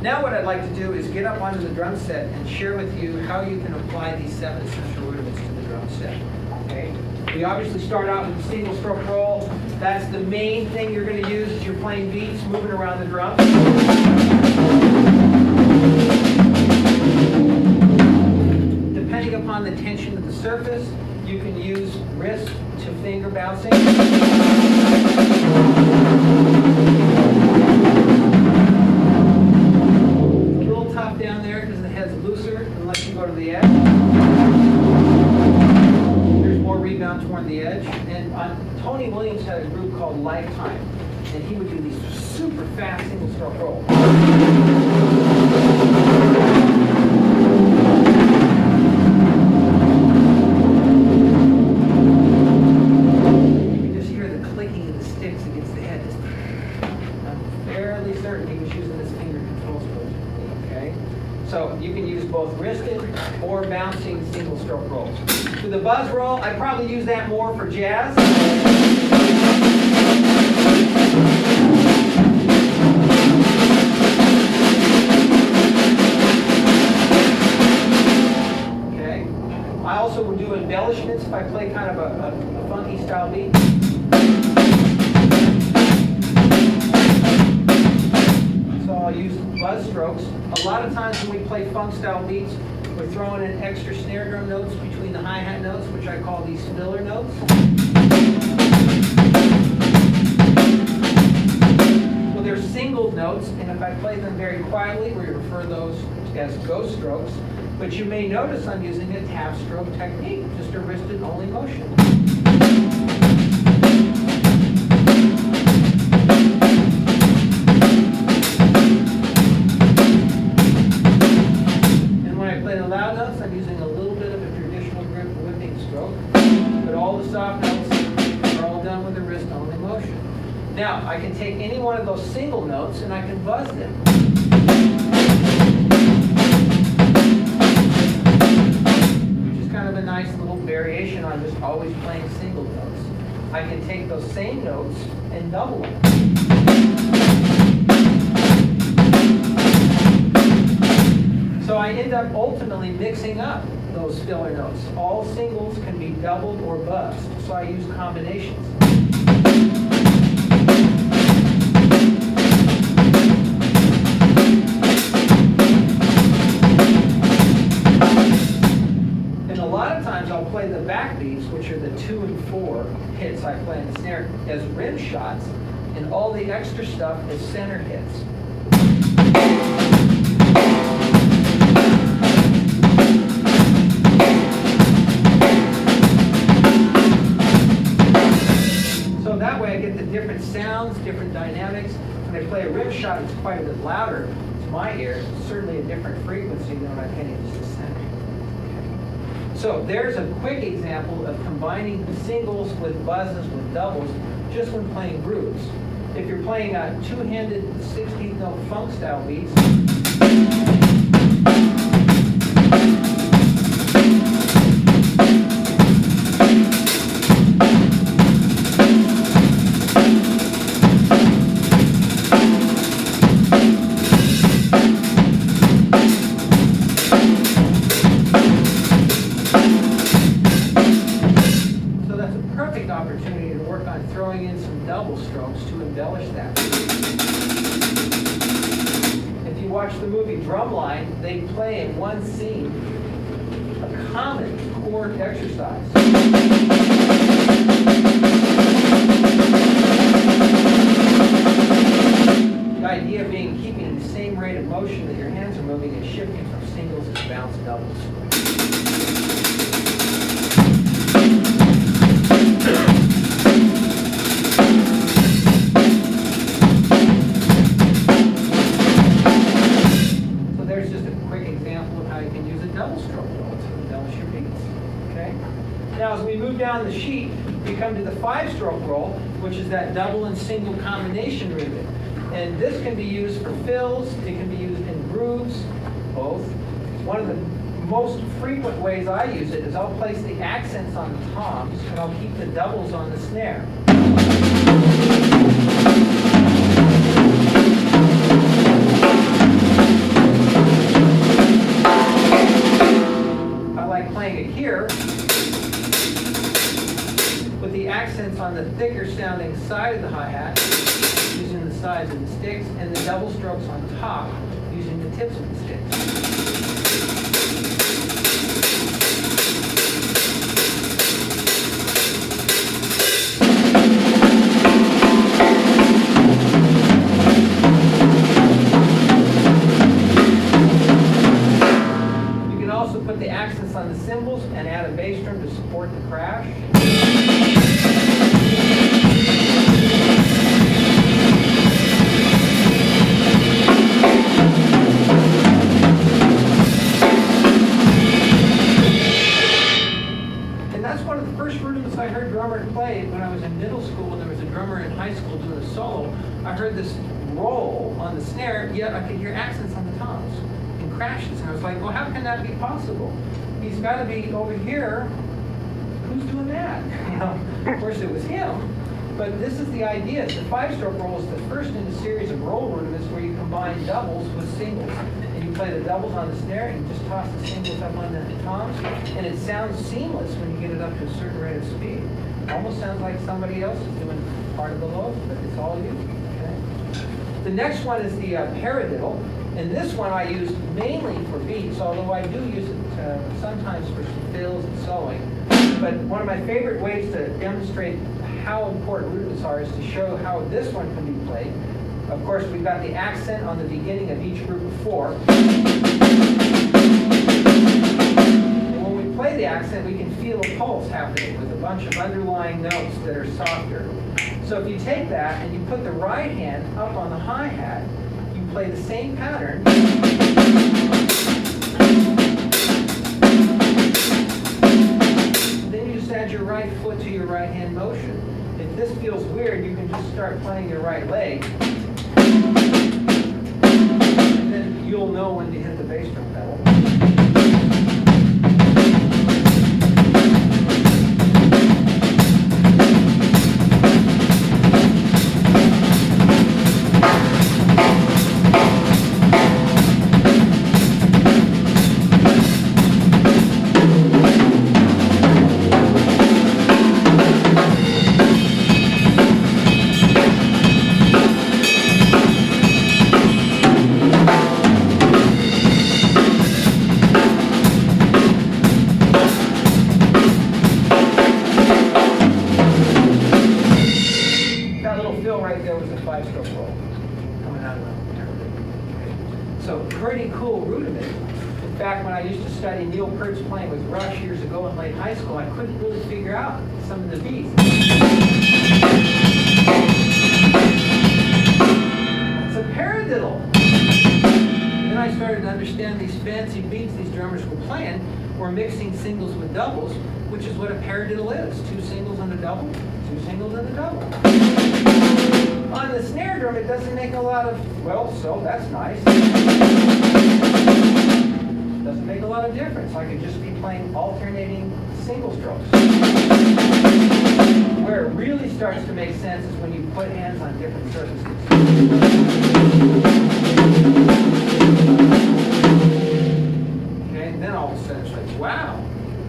Now what I'd like to do is get up onto the drum set and share with you how you can apply these 7 essential rudiments to the drum set. Okay? We obviously start out with a single stroke roll. That's the main thing you're going to use as you're playing beats, moving around the drum. Depending upon the tension of the surface, you can use wrist to finger bouncing. Down there because the head's looser unless you go to the edge. There's more rebound toward the edge. And Tony Williams had a group called Lifetime, and he would do these super fast single stroke rolls. You can just hear the clicking of the sticks against the head. I'm fairly certain he was using his finger controls for it. Okay? So you can use both wristed or bouncing single stroke rolls. For the buzz roll, I probably use that more for jazz. Okay. I also will do embellishments if I play kind of a funky style beat. So I'll use buzz strokes. A lot of times when we play funk style beats, we're throwing in extra snare drum notes between the hi-hat notes, which I call these filler notes. Well, they're single notes, and if I play them very quietly, we refer those as ghost strokes. But you may notice I'm using a tap stroke technique, just a wristed only motion. I'm using a little bit of a traditional grip whipping stroke, but all the soft notes are all done with a wrist only motion. Now, I can take any one of those single notes and I can buzz them. Which is kind of a nice little variation on just always playing single notes. I can take those same notes and double them. So I end up ultimately mixing up those filler notes. All singles can be doubled or buzzed, so I use combinations. And a lot of times I'll play the backbeats, which are the 2 and 4 hits I play in the snare, as rim shots, and all the extra stuff is center hits. That way I get the different sounds, different dynamics. When I play a rim shot, it's quite a bit louder to my ear. It's certainly a different frequency than when I play just the center. Okay. So there's a quick example of combining singles with buzzes with doubles just when playing grooves. If you're playing a two-handed 16th note funk style beats, opportunity to work on throwing in some double strokes to embellish that. If you watch the movie Drumline, they play in one scene a common chord exercise. The idea being keeping the same rate of motion that your hands are moving and shifting from singles to bounce doubles. Now, as we move down the sheet, we come to the 5-stroke roll, which is that double and single combination rhythm. And this can be used for fills, it can be used in grooves, both. One of the most frequent ways I use it is I'll place the accents on the toms and I'll keep the doubles on the snare. the thicker sounding side of the hi-hat, using the sides of the sticks, and the double strokes on top, using the tips of the sticks. Put the accents on the cymbals and add a bass drum to support the crash. And that's one of the first rudiments I heard drummer play when I was in middle school, and there was a drummer in high school doing a solo. I heard this roll on the snare, yet I could hear accents on the toms. Crashes, and I was like, well, how can that be possible? He's got to be over here. Who's doing that? You know, of course it was him, but this is the idea. The 5-stroke roll is the first in a series of roll rudiments where you combine doubles with singles, and you play the doubles on the snare and you just toss the singles up on the toms, and it sounds seamless when you get it up to a certain rate of speed. Almost sounds like somebody else is doing part of the load, but it's all you. Okay? The next one is the paradiddle. And this one I use mainly for beats, although I do use it sometimes for some fills and soloing. But one of my favorite ways to demonstrate how important rudiments are is to show how this one can be played. Of course, we've got the accent on the beginning of each group of 4. And when we play the accent, we can feel a pulse happening with a bunch of underlying notes that are softer. So if you take that and you put the right hand up on the hi-hat, play the same pattern, then you just add your right foot to your right hand motion. If this feels weird, you can just start playing your right leg, and then you'll know when to hit the bass drum pedal. Study Neil Peart's playing with Rush years ago in late high school, I couldn't really figure out some of the beats. It's a paradiddle. Then I started to understand these fancy beats these drummers were playing were mixing singles with doubles, which is what a paradiddle is. 2 singles and a double, 2 singles and a double. On the snare drum, it doesn't make a lot of, well, so that's nice. Doesn't make a lot of difference. I could just be playing alternating single strokes. Where it really starts to make sense is when you put hands on different surfaces. Okay, and then all of a sudden it's like, wow,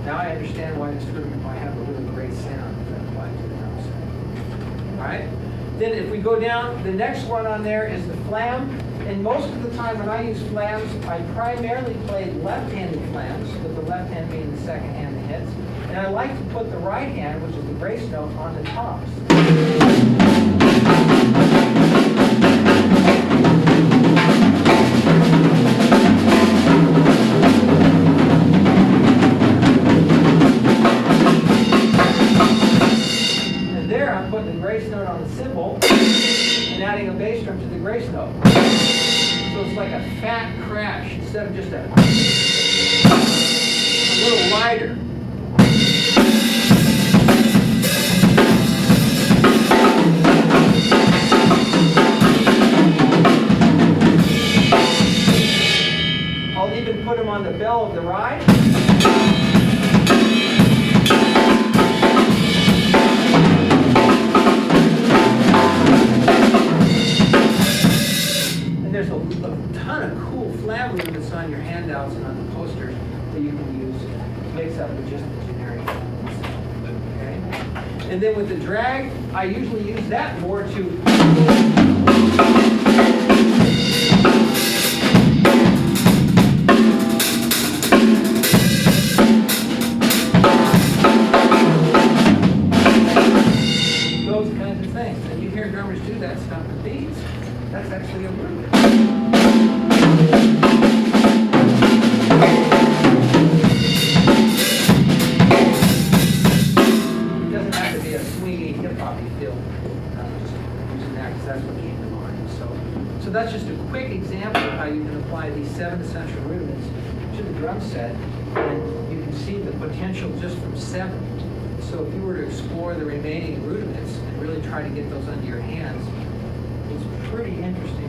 now I understand why this rhythm might have a really great sound if I apply to the drum set. All right? Then if we go down, the next one on there is the flam. And most of the time when I use flams, I primarily play left-handed flams, with the left hand being the second hand that hits. And I like to put the right hand, which is the brace note, on the tops. And there I'm putting the grace note on the cymbal and adding a bass drum to the grace note. So it's like a fat crash instead of just a little lighter. I'll even put them on the bell of the ride. There's a ton of cool flam rudiments on your handouts and on the posters that you can use to mix up with just the generic. Okay? And then with the drag, I usually use that more to those kinds of things. And you hear drummers do that stuff with these. That's actually a rhythm. It doesn't have to be a swingy hip-hoppy feel. Just using that because that's what came to mind. So that's just a quick example of how you can apply these 7 essential rudiments to the drum set, and you can see the potential just from 7. So if you were to explore the remaining rudiments and really try to get those under your hands, it's pretty interesting.